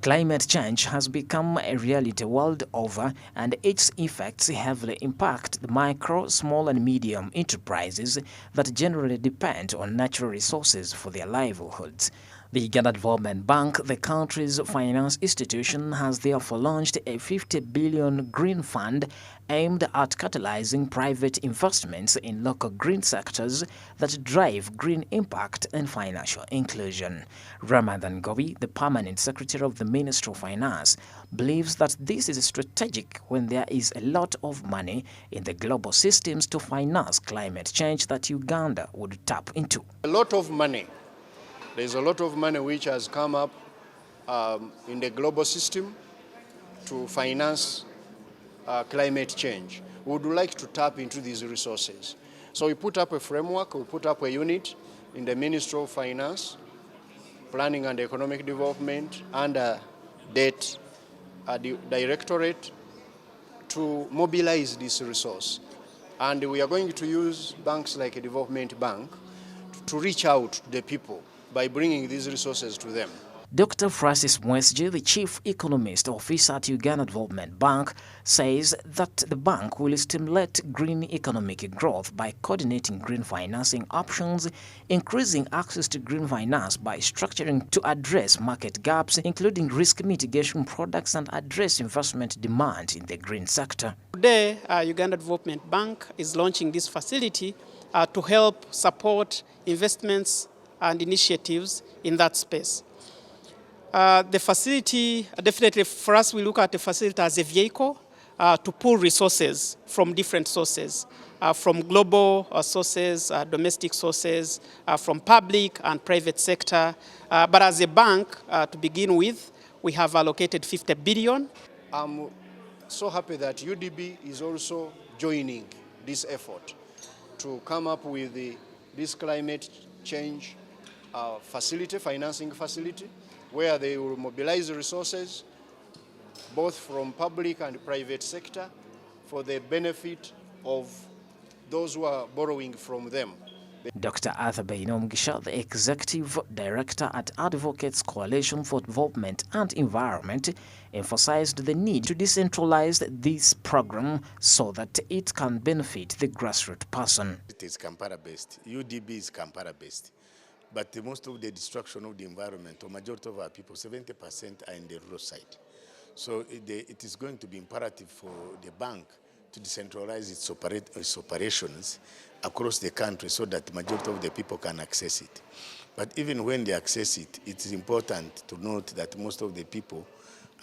Climate change has become a reality world over, and its effects heavily impact the micro, small and medium enterprises that generally depend on natural resources for their livelihoods. The Uganda Development Bank, the country's finance institution, has therefore launched a 50 billion green fund aimed at catalyzing private investments in local green sectors that drive green impact and financial inclusion. Ramathan Ggoobi, the permanent secretary of the Ministry of Finance, believes that this is strategic when there is a lot of money in the global systems to finance climate change that Uganda would tap into. A lot of money. There's a lot of money which has come up in the global system to finance climate change. We would like to tap into these resources. So we put up a framework, we put up a unit in the Ministry of Finance, Planning and Economic Development, and Debt Directorate to mobilize this resource. And we are going to use banks like a development bank to reach out to the people by bringing these resources to them. Dr. Francis Mwesje, the Chief Economist Officer at Uganda Development Bank, says that the bank will stimulate green economic growth by coordinating green financing options, increasing access to green finance by structuring to address market gaps, including risk mitigation products, and address investment demand in the green sector. Today, Uganda Development Bank is launching this facility to help support investments and initiatives in that space. The facility, definitely for us, we look at the facility as a vehicle to pull resources from different sources, from global sources, domestic sources, from public and private sector. But as a bank, to begin with, we have allocated 50 billion. I'm so happy that UDB is also joining this effort to come up with this climate change financing facility, where they will mobilize resources both from public and private sector for the benefit of those who are borrowing from them. Dr. Arthur Bainomgisha, the Executive Director at Advocates Coalition for Development and Environment, emphasized the need to decentralize this program so that it can benefit the grassroots person. It is Kampala-based. UDB is Kampala-based. But most of the destruction of the environment, or majority of our people, 70% are in the rural side. So it is going to be imperative for the bank to decentralize its operations across the country so that the majority of the people can access it. But even when they access it, it is important to note that most of the people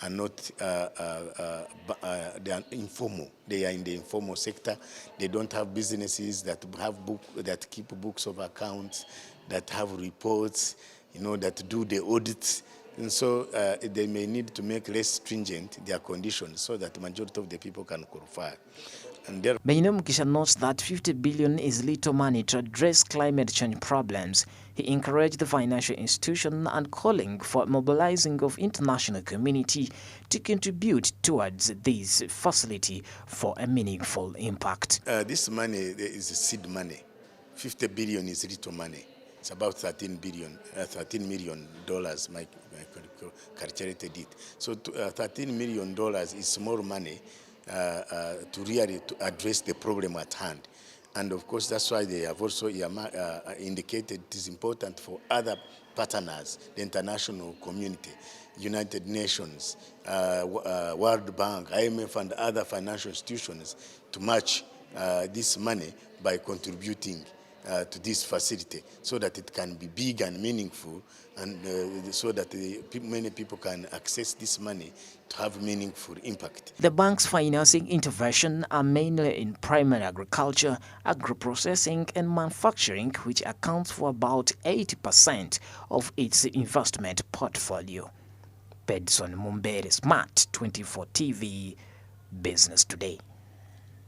are not, they are informal. They are in the informal sector. They don't have businesses that keep books of accounts, that have reports, that do the audits. And so they may need to make less stringent their conditions so that the majority of the people can qualify. Bainomgisha notes that 50 billion is little money to address climate change problems. He encouraged the financial institution and calling for mobilizing of international community to contribute towards this facility for a meaningful impact. This money is seed money. 50 billion is little money. It's about $13 million, my calculated it. So $13 million is small money to really address the problem at hand. And of course, that's why they have also indicated it is important for other partners, the international community, United Nations, World Bank, IMF, and other financial institutions to match this money by contributing to this facility so that it can be big and meaningful, and so that many people can access this money to have meaningful impact. The bank's financing intervention are mainly in primary agriculture, agro-processing and manufacturing, which accounts for about 80% of its investment portfolio. Pedson Mumbere, Smart24 TV, Business Today.